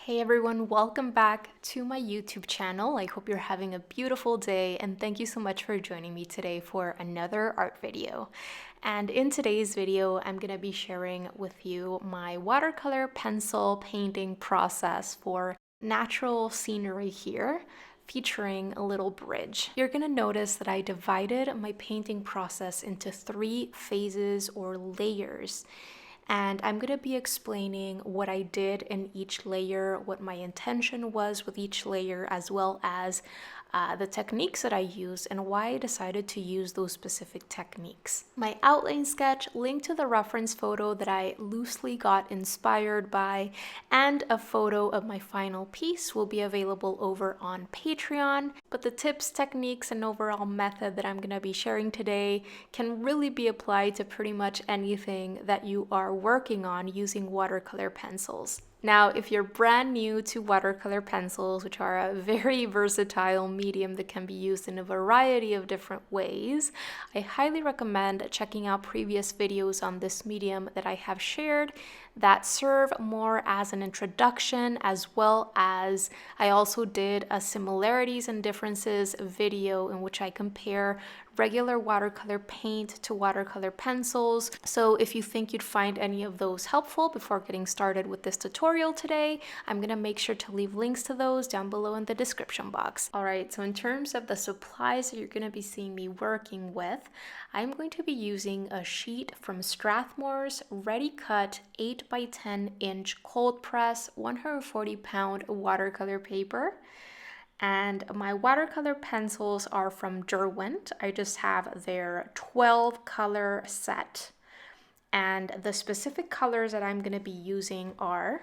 Hey everyone, welcome back to my YouTube channel. I hope you're having a beautiful day and thank you so much for joining me today for another art video. And in today's video, I'm going to be sharing with you my watercolor pencil painting process for natural scenery here, featuring a little bridge. You're going to notice that I divided my painting process into 3 phases or layers. And I'm going to be explaining what I did in each layer, what my intention was with each layer, as well as the techniques that I used and why I decided to use those specific techniques. My outline sketch, linked to the reference photo that I loosely got inspired by, and a photo of my final piece will be available over on Patreon. But the tips, techniques, and overall method that I'm going to be sharing today can really be applied to pretty much anything that you are working on using watercolor pencils. Now, if you're brand new to watercolor pencils, which are a very versatile medium that can be used in a variety of different ways, I highly recommend checking out previous videos on this medium that I have shared that serve more as an introduction, as well as I also did a similarities and differences video in which I compare regular watercolor paint to watercolor pencils. So if you think you'd find any of those helpful before getting started with this tutorial today, I'm gonna make sure to leave links to those down below in the description box. All right, so in terms of the supplies that you're gonna be seeing me working with, I'm going to be using a sheet from Strathmore's Ready Cut 8 by 10 inch cold press 140-pound watercolor paper. And my watercolor pencils are from Derwent. I just have their 12 color set. And the specific colors that I'm going to be using are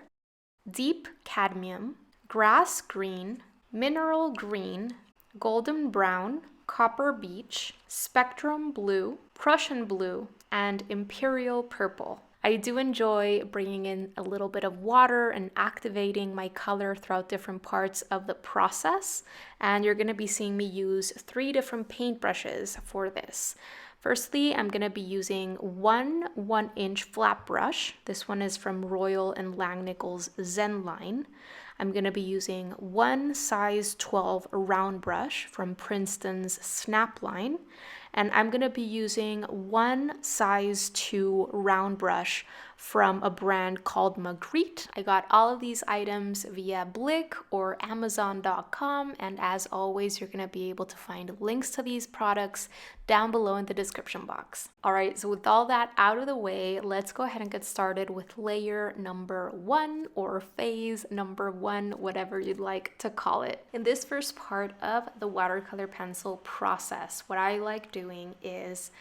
deep cadmium, grass green, mineral green, golden brown, copper beech, spectrum blue, Prussian blue, and imperial purple. I do enjoy bringing in a little bit of water and activating my color throughout different parts of the process. And you're going to be seeing me use 3 different paintbrushes for this. Firstly, I'm going to be using one 1-inch flat brush. This one is from Royal and Langnickel's Zen line. I'm going to be using one size 12 round brush from Princeton's Snap line. And I'm going to be using one size 2 round brush from a brand called Magritte. I got all of these items via Blick or Amazon.com, and as always, you're going to be able to find links to these products down below in the description box. All right, so with all that out of the way, let's go ahead and get started with layer number 1 or phase number 1, whatever you'd like to call it. In this first part of the watercolor pencil process, what I like doing is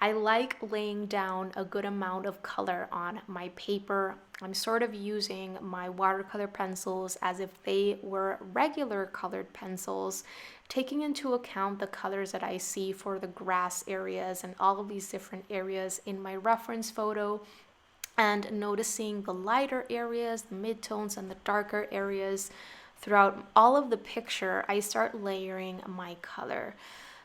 I like laying down a good amount of color on my paper. I'm sort of using my watercolor pencils as if they were regular colored pencils, taking into account the colors that I see for the grass areas and all of these different areas in my reference photo, and noticing the lighter areas, the midtones, and the darker areas. Throughout all of the picture, I start layering my color.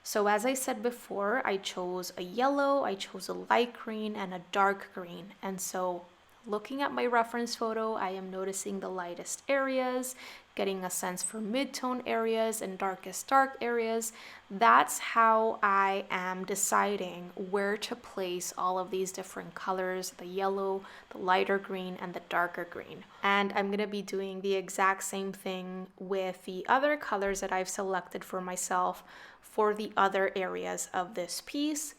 So as I said before, I chose a yellow, I chose a light green, and a dark green. And so looking at my reference photo, I am noticing the lightest areas, getting a sense for mid-tone areas and darkest dark areas. That's how I am deciding where to place all of these different colors, the yellow, the lighter green, and the darker green. And I'm going to be doing the exact same thing with the other colors that I've selected for myself for the other areas of this piece.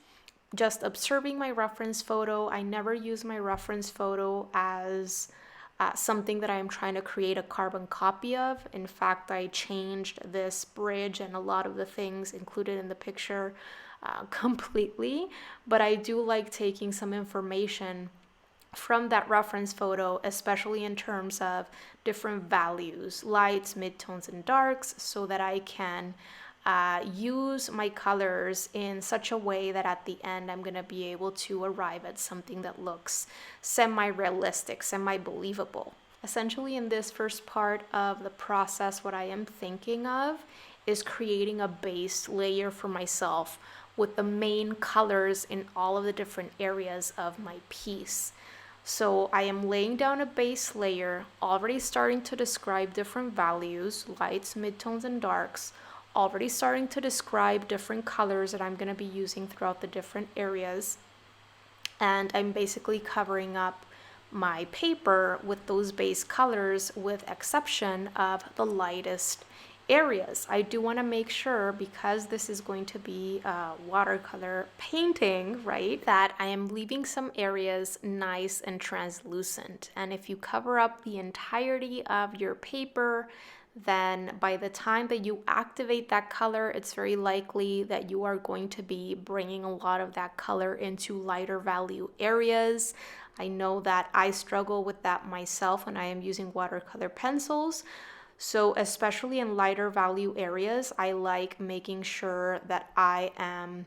Just observing my reference photo. I never use my reference photo as something that I'm trying to create a carbon copy of. In fact, I changed this bridge and a lot of the things included in the picture completely, but I do like taking some information from that reference photo, especially in terms of different values, lights, midtones, and darks, so that I can use my colors in such a way that at the end I'm going to be able to arrive at something that looks semi-realistic, semi-believable. Essentially, in this first part of the process, what I am thinking of is creating a base layer for myself with the main colors in all of the different areas of my piece. So I am laying down a base layer, already starting to describe different values, lights, midtones, and darks, already starting to describe different colors that I'm going to be using throughout the different areas. And I'm basically covering up my paper with those base colors with exception of the lightest areas. I do want to make sure, because this is going to be a watercolor painting, right, that I am leaving some areas nice and translucent. And if you cover up the entirety of your paper, then by the time that you activate that color, it's very likely that you are going to be bringing a lot of that color into lighter value areas. I know that I struggle with that myself when I am using watercolor pencils. So especially in lighter value areas, I like making sure that I am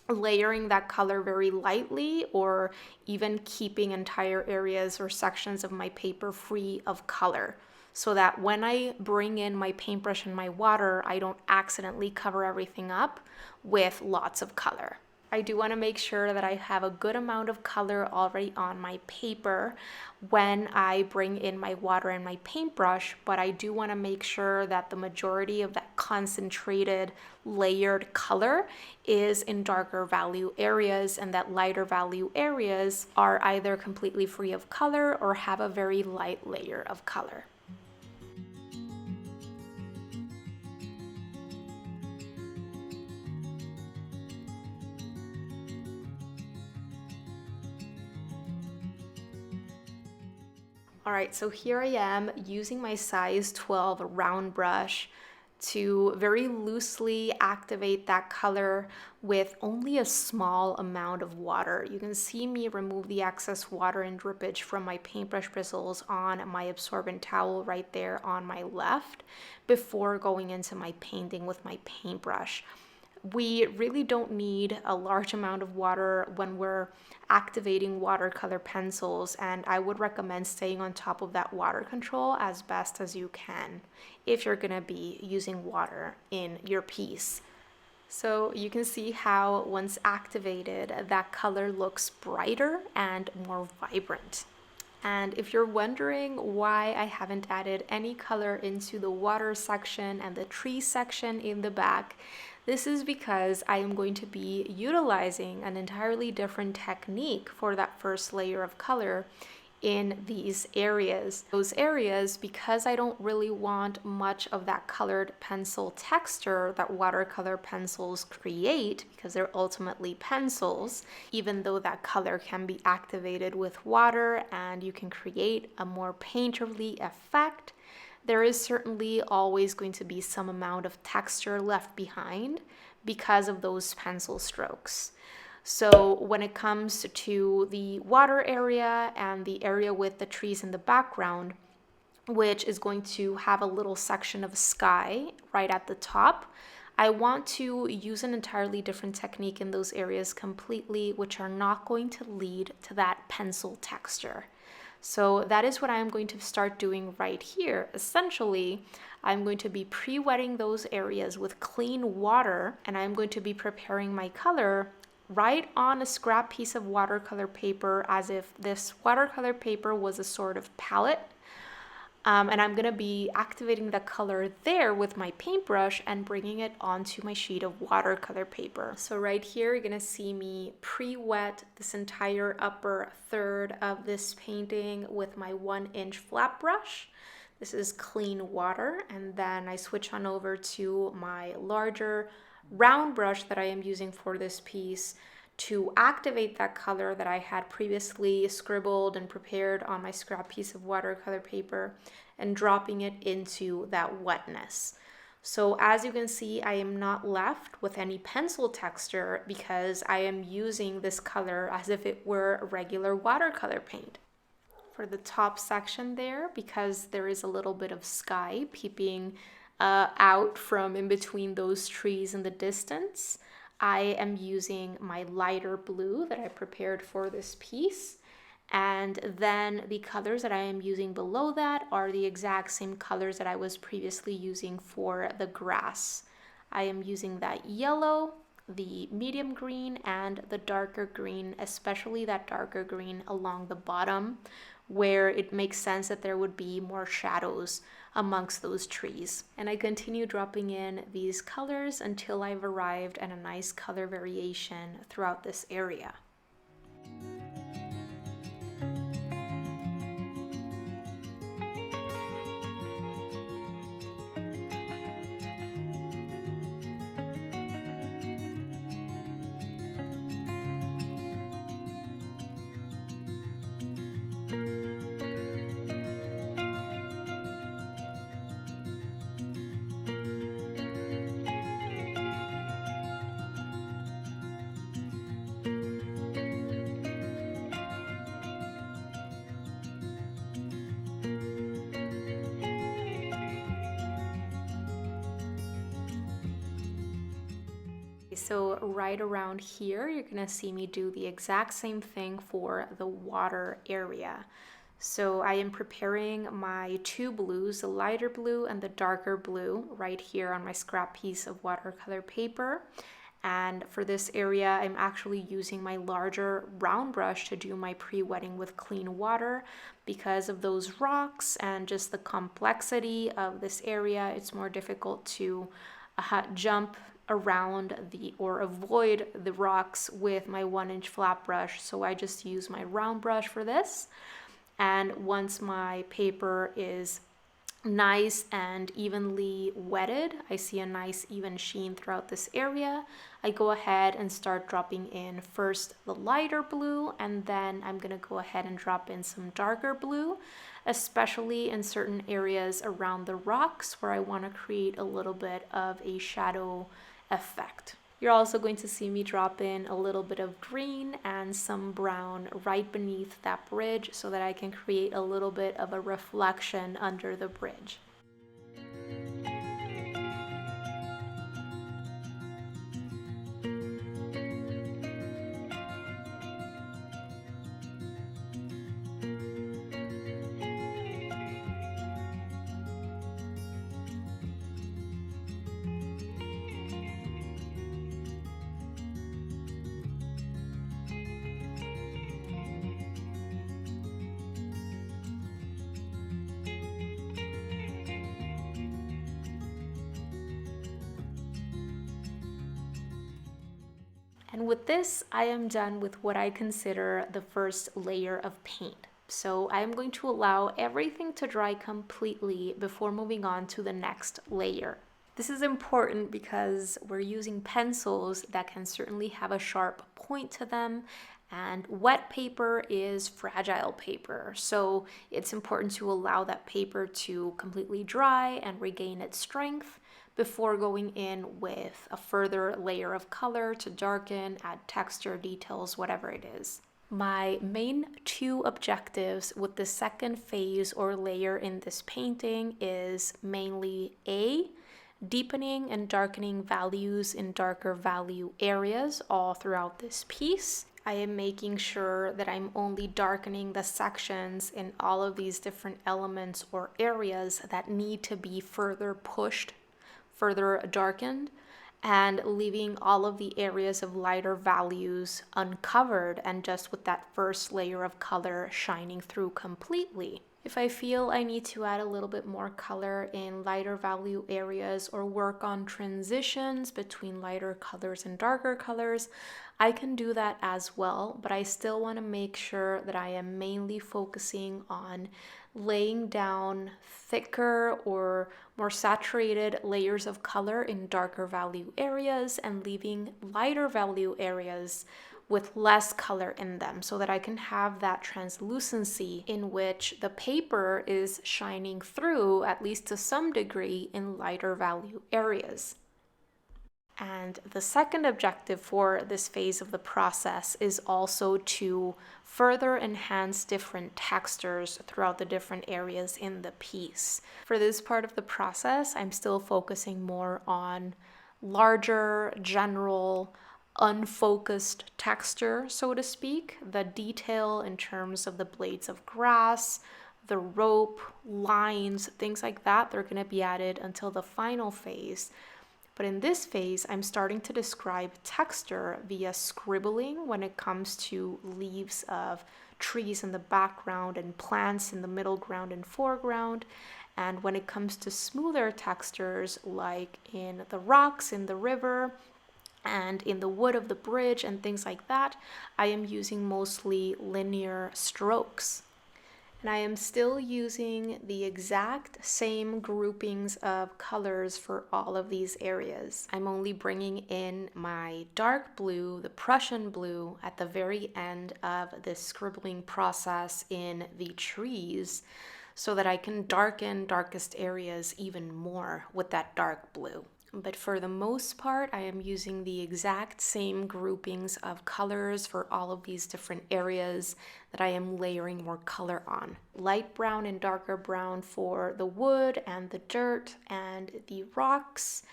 layering that color very lightly, or even keeping entire areas or sections of my paper free of color, so that when I bring in my paintbrush and my water, I don't accidentally cover everything up with lots of color. I do want to make sure that I have a good amount of color already on my paper when I bring in my water and my paintbrush, but I do want to make sure that the majority of that concentrated layered color is in darker value areas, and that lighter value areas are either completely free of color or have a very light layer of color. All right, so here I am using my size 12 round brush to very loosely activate that color with only a small amount of water. You can see me remove the excess water and drippage from my paintbrush bristles on my absorbent towel right there on my left before going into my painting with my paintbrush. We really don't need a large amount of water when we're activating watercolor pencils, and I would recommend staying on top of that water control as best as you can if you're gonna be using water in your piece. So you can see how once activated, that color looks brighter and more vibrant. And if you're wondering why I haven't added any color into the water section and the tree section in the back, this is because I am going to be utilizing an entirely different technique for that first layer of color in these areas. Those areas, because I don't really want much of that colored pencil texture that watercolor pencils create, because they're ultimately pencils, even though that color can be activated with water and you can create a more painterly effect, there is certainly always going to be some amount of texture left behind because of those pencil strokes. So when it comes to the water area and the area with the trees in the background, which is going to have a little section of sky right at the top, I want to use an entirely different technique in those areas completely, which are not going to lead to that pencil texture. So that is what I'm going to start doing right here. Essentially, I'm going to be pre-wetting those areas with clean water, and I'm going to be preparing my color right on a scrap piece of watercolor paper, as if this watercolor paper was a sort of palette. And I'm going to be activating the color there with my paintbrush and bringing it onto my sheet of watercolor paper. So right here, you're going to see me pre-wet this entire upper third of this painting with my 1-inch flat brush. This is clean water. And then I switch on over to my larger round brush that I am using for this piece to activate that color that I had previously scribbled and prepared on my scrap piece of watercolor paper, and dropping it into that wetness. So as you can see, I am not left with any pencil texture because I am using this color as if it were a regular watercolor paint. For the top section there, because there is a little bit of sky peeping out from in between those trees in the distance, I am using my lighter blue that I prepared for this piece. And then the colors that I am using below that are the exact same colors that I was previously using for the grass. I am using that yellow the medium green and the darker green, especially that darker green along the bottom, where it makes sense that there would be more shadows amongst those trees. And I continue dropping in these colors until I've arrived at a nice color variation throughout this area. So right around here, you're gonna see me do the exact same thing for the water area. So I am preparing my two blues, the lighter blue and the darker blue, right here on my scrap piece of watercolor paper. And for this area, I'm actually using my larger round brush to do my pre-wetting with clean water. Because of those rocks and just the complexity of this area, it's more difficult to jump around or avoid the rocks with my 1-inch flat brush. So I just use my round brush for this. And once my paper is nice and evenly wetted, I see a nice even sheen throughout this area, I go ahead and start dropping in first the lighter blue, and then I'm gonna go ahead and drop in some darker blue, especially in certain areas around the rocks where I want to create a little bit of a shadow effect. You're also going to see me drop in a little bit of green and some brown right beneath that bridge so that I can create a little bit of a reflection under the bridge. And with this, I am done with what I consider the first layer of paint. So I'm going to allow everything to dry completely before moving on to the next layer. This is important because we're using pencils that can certainly have a sharp point to them, and wet paper is fragile paper. So it's important to allow that paper to completely dry and regain its strength before going in with a further layer of color to darken, add texture, details, whatever it is. My main two objectives with the second phase or layer in this painting is mainly A, deepening and darkening values in darker value areas all throughout this piece. I am making sure that I'm only darkening the sections in all of these different elements or areas that need to be further pushed, further darkened, and leaving all of the areas of lighter values uncovered and just with that first layer of color shining through completely. If I feel I need to add a little bit more color in lighter value areas or work on transitions between lighter colors and darker colors, I can do that as well, but I still want to make sure that I am mainly focusing on laying down thicker or more saturated layers of color in darker value areas and leaving lighter value areas with less color in them so that I can have that translucency in which the paper is shining through, at least to some degree, in lighter value areas. And the second objective for this phase of the process is also to further enhance different textures throughout the different areas in the piece. For this part of the process, I'm still focusing more on larger, general, unfocused texture, so to speak. The detail in terms of the blades of grass, the rope, lines, things like that, they're going to be added until the final phase. But in this phase, I'm starting to describe texture via scribbling when it comes to leaves of trees in the background and plants in the middle ground and foreground. And when it comes to smoother textures, like in the rocks in the river and in the wood of the bridge and things like that, I am using mostly linear strokes. And I am still using the exact same groupings of colors for all of these areas. I'm only bringing in my dark blue, the Prussian blue, at the very end of this scribbling process in the trees so that I can darken darkest areas even more with that dark blue. But for the most part, I am using the exact same groupings of colors for all of these different areas that I am layering more color on. Light brown and darker brown for the wood and the dirt and the rocks.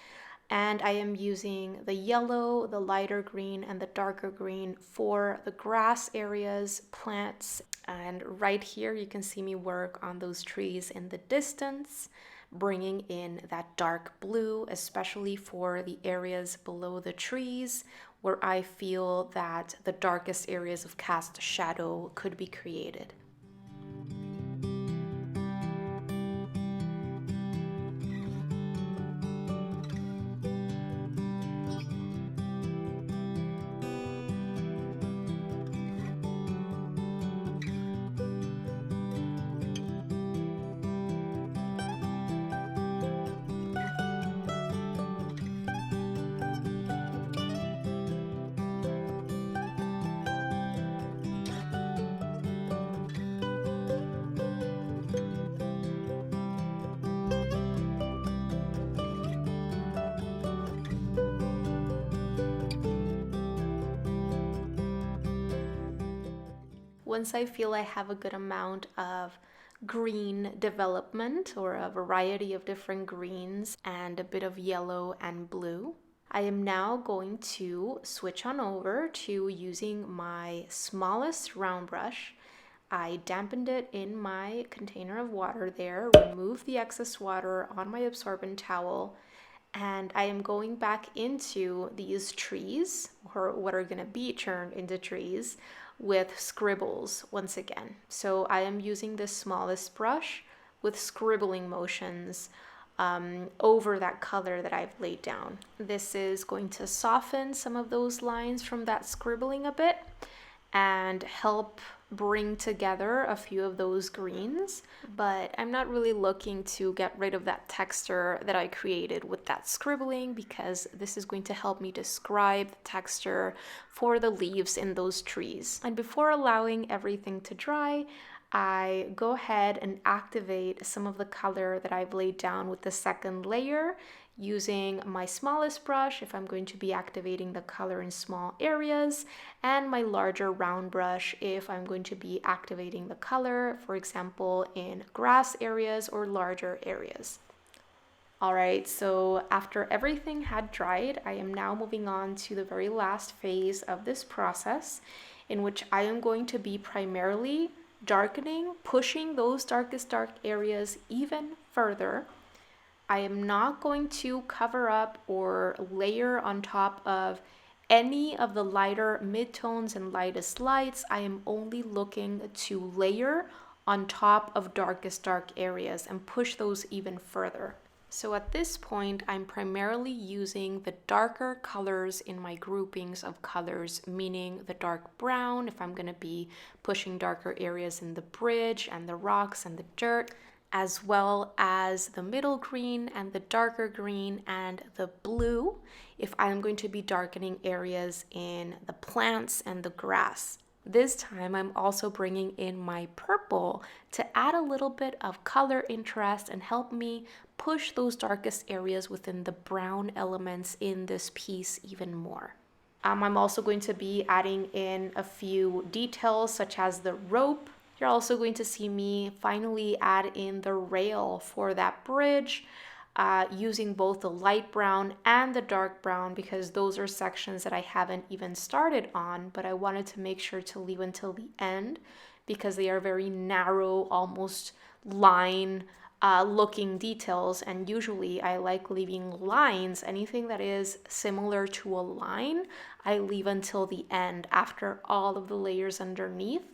And I am using the yellow, the lighter green, and the darker green for the grass areas, plants. And right here, you can see me work on those trees in the distance, bringing in that dark blue, especially for the areas below the trees where I feel that the darkest areas of cast shadow could be created. Once I feel I have a good amount of green development or a variety of different greens and a bit of yellow and blue, I am now going to switch on over to using my smallest round brush. I dampened it in my container of water there, removed the excess water on my absorbent towel, and I am going back into these trees, or what are going to be turned into trees, with scribbles once again. So I am using the smallest brush with scribbling motions over that color that I've laid down. This is going to soften some of those lines from that scribbling a bit and help bring together a few of those greens, but I'm not really looking to get rid of that texture that I created with that scribbling, because this is going to help me describe the texture for the leaves in those trees. And before allowing everything to dry, I go ahead and activate some of the color that I've laid down with the second layer using my smallest brush if I'm going to be activating the color in small areas, and my larger round brush if I'm going to be activating the color, for example, in grass areas or larger areas. All right, so after everything had dried, I am now moving on to the very last phase of this process, in which I am going to be primarily darkening, pushing those darkest dark areas even further. I am not going to cover up or layer on top of any of the lighter midtones and lightest lights. I am only looking to layer on top of darkest dark areas and push those even further. So at this point, I'm primarily using the darker colors in my groupings of colors, meaning the dark brown if I'm going to be pushing darker areas in the bridge and the rocks and the dirt, as well as the middle green and the darker green and the blue if I'm going to be darkening areas in the plants and the grass. This time I'm also bringing in my purple to add a little bit of color interest and help me push those darkest areas within the brown elements in this piece even more. I'm also going to be adding in a few details such as the rope. You're also going to see me finally add in the rail for that bridge, using both the light brown and the dark brown, because those are sections that I haven't even started on, but I wanted to make sure to leave until the end because they are very narrow, almost line looking details, and usually I like leaving lines. Anything that is similar to a line, I leave until the end after all of the layers underneath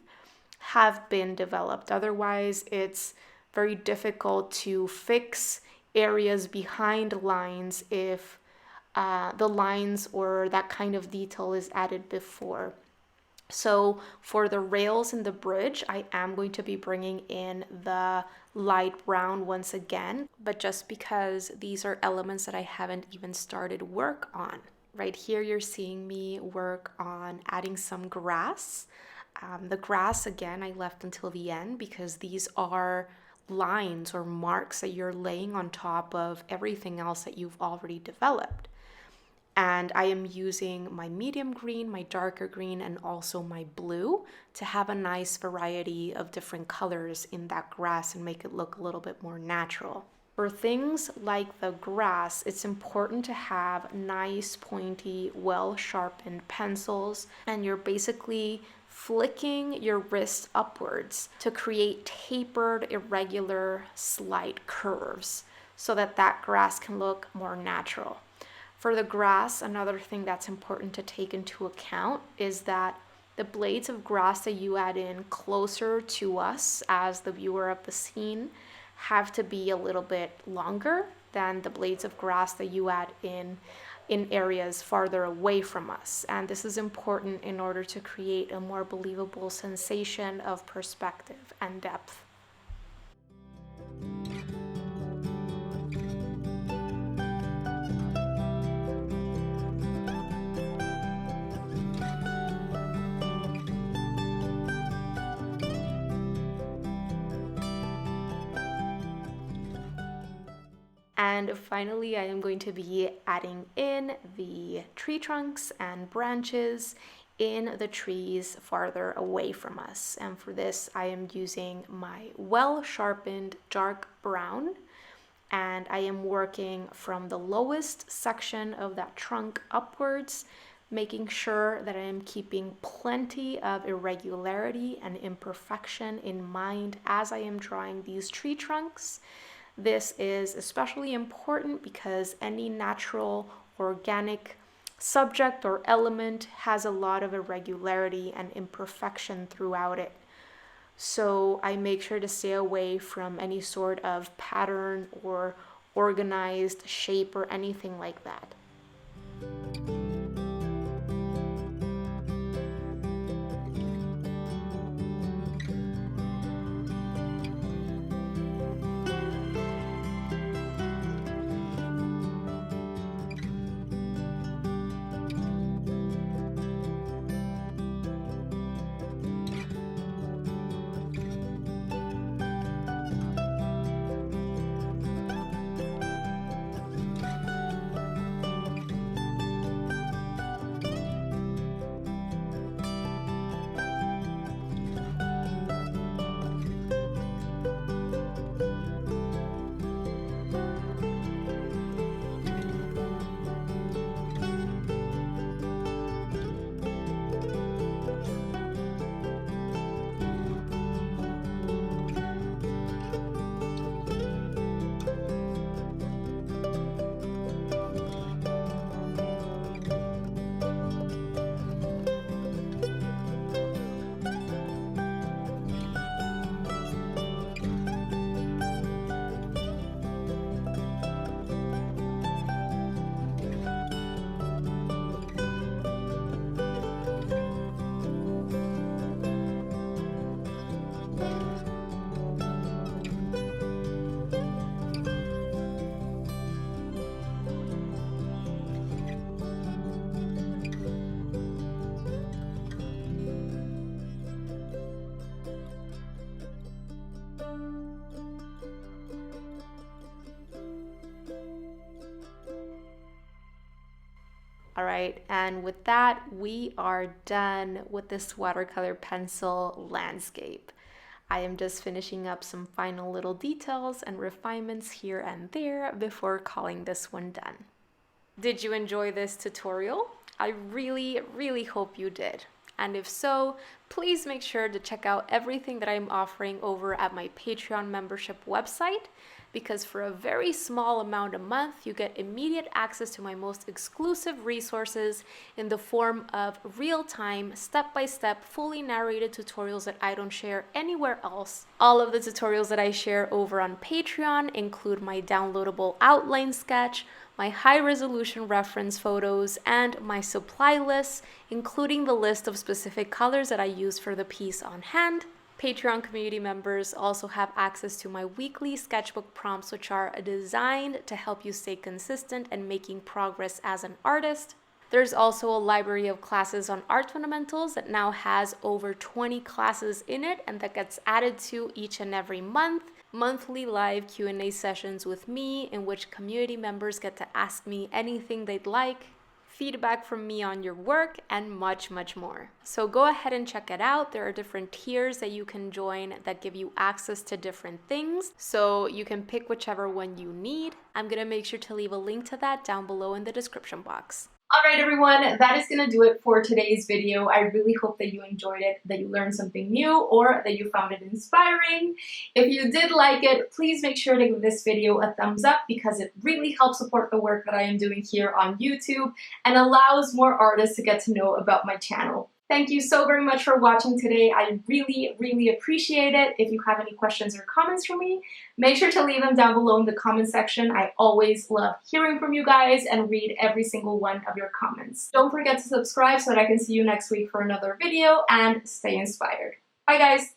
have been developed. Otherwise, it's very difficult to fix areas behind lines if the lines or that kind of detail is added before. So for the rails and the bridge, I am going to be bringing in the light brown once again, but just because these are elements that I haven't even started work on. Right here, you're seeing me work on adding some grass. The grass, again, I left until the end because these are lines or marks that you're laying on top of everything else that you've already developed. And I am using my medium green, my darker green, and also my blue to have a nice variety of different colors in that grass and make it look a little bit more natural. For things like the grass, it's important to have nice, pointy, well-sharpened pencils, and you're basically flicking your wrist upwards to create tapered, irregular, slight curves so that that grass can look more natural. For the grass, another thing that's important to take into account is that the blades of grass that you add in closer to us as the viewer of the scene have to be a little bit longer than the blades of grass that you add in areas farther away from us. And this is important in order to create a more believable sensation of perspective and depth. And finally, I am going to be adding in the tree trunks and branches in the trees farther away from us. And for this, I am using my well-sharpened dark brown, and I am working from the lowest section of that trunk upwards, making sure that I am keeping plenty of irregularity and imperfection in mind as I am drawing these tree trunks. This is especially important because any natural organic subject or element has a lot of irregularity and imperfection throughout it. So I make sure to stay away from any sort of pattern or organized shape or anything like that. All right, and with that, we are done with this watercolor pencil landscape. I am just finishing up some final little details and refinements here and there before calling this one done. Did you enjoy this tutorial? I really hope you did. And if so, please make sure to check out everything that I'm offering over at my Patreon membership website. because for a very small amount a month, you get immediate access to my most exclusive resources in the form of real-time, step-by-step, fully narrated tutorials that I don't share anywhere else. All of the tutorials that I share over on Patreon include my downloadable outline sketch, my high-resolution reference photos, and my supply lists, including the list of specific colors that I use for the piece on hand. Patreon community members also have access to my weekly sketchbook prompts, which are designed to help you stay consistent and making progress as an artist. There's also a library of classes on art fundamentals that now has over 20 classes in it, and that gets added to each and every month. Monthly live Q&A sessions with me in which community members get to ask me anything they'd like, feedback from me on your work, and much, much more. So go ahead and check it out. There are different tiers that you can join that give you access to different things, so you can pick whichever one you need. I'm gonna make sure to leave a link to that down below in the description box. Alright everyone, that is going to do it for today's video. I really hope that you enjoyed it, that you learned something new, or that you found it inspiring. If you did like it, please make sure to give this video a thumbs up because it really helps support the work that I am doing here on YouTube and allows more artists to get to know about my channel. Thank you so very much for watching today. I really, really appreciate it. If you have any questions or comments for me, make sure to leave them down below in the comment section. I always love hearing from you guys and read every single one of your comments. Don't forget to subscribe so that I can see you next week for another video, and stay inspired. Bye guys!